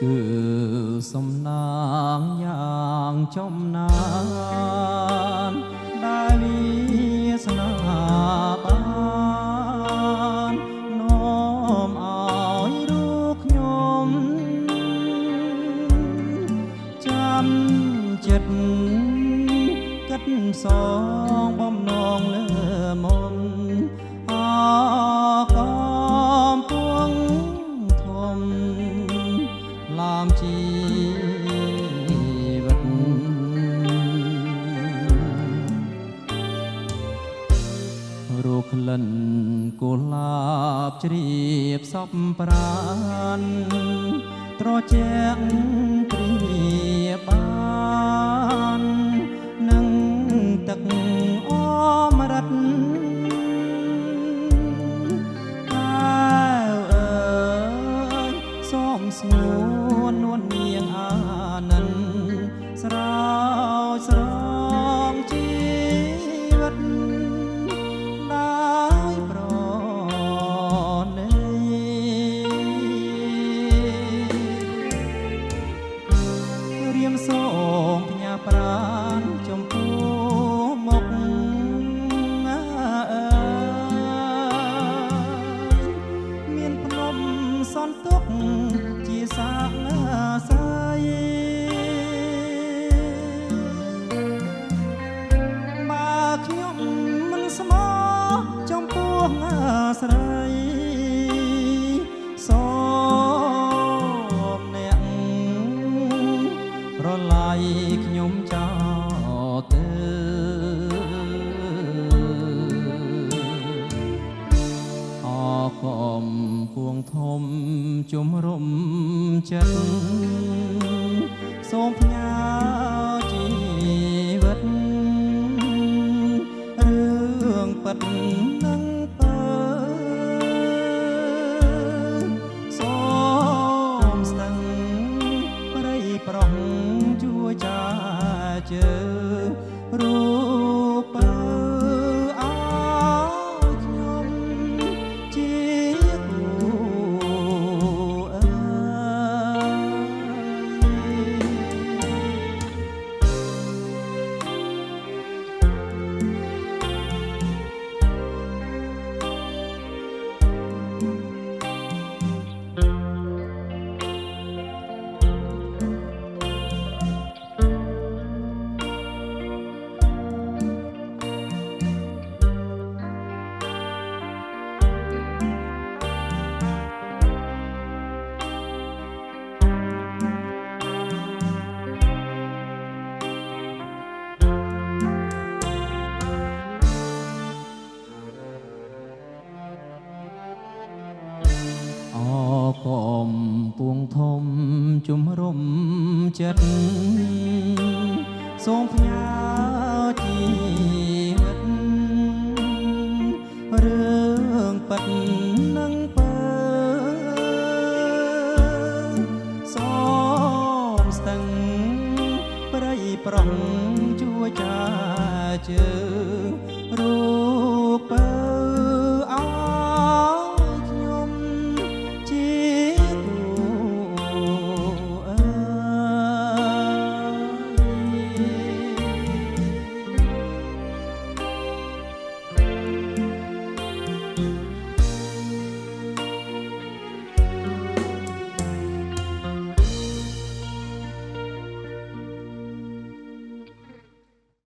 គឺសំណាងយ៉ាងចំណានដែលវាសនាបាននាំឲ្យរូបខ្ញុំចាំចិត្តគិតសងបំណងលើមុនអកំពុងធំឡាមជីវិតរੂក្លិនគូលាបជ្រាបសពប្រានត្រជាក់ព្រាបាននឹងទឹកអមរិតស្ងួននួននាងអានិនស្រោចស្រង់ជីវិតដោយប្រណីរៀមសូមផ្ញើប្រាណចំពោះមុខមានភ្នំសន្ទុកជាសាកស័យបើខ្ញុំមិនស្មោះចំពោះស្រីសូមអ្នករលាយខ្ញុំចោលទៅអកុំពួងធំជំរុំចិត្តសូមផ្ញើជីវិតរឿងពិតនឹងបើសូមស្ទឹងព្រៃប្រុងជួយចាជើរូបបើកំពួងធំជំរុំចិត្តសូមផ្ញើជីវិតរឿងពិតនឹងបើសូមស្ទឹងព្រៃប្រុងជួយចាជើ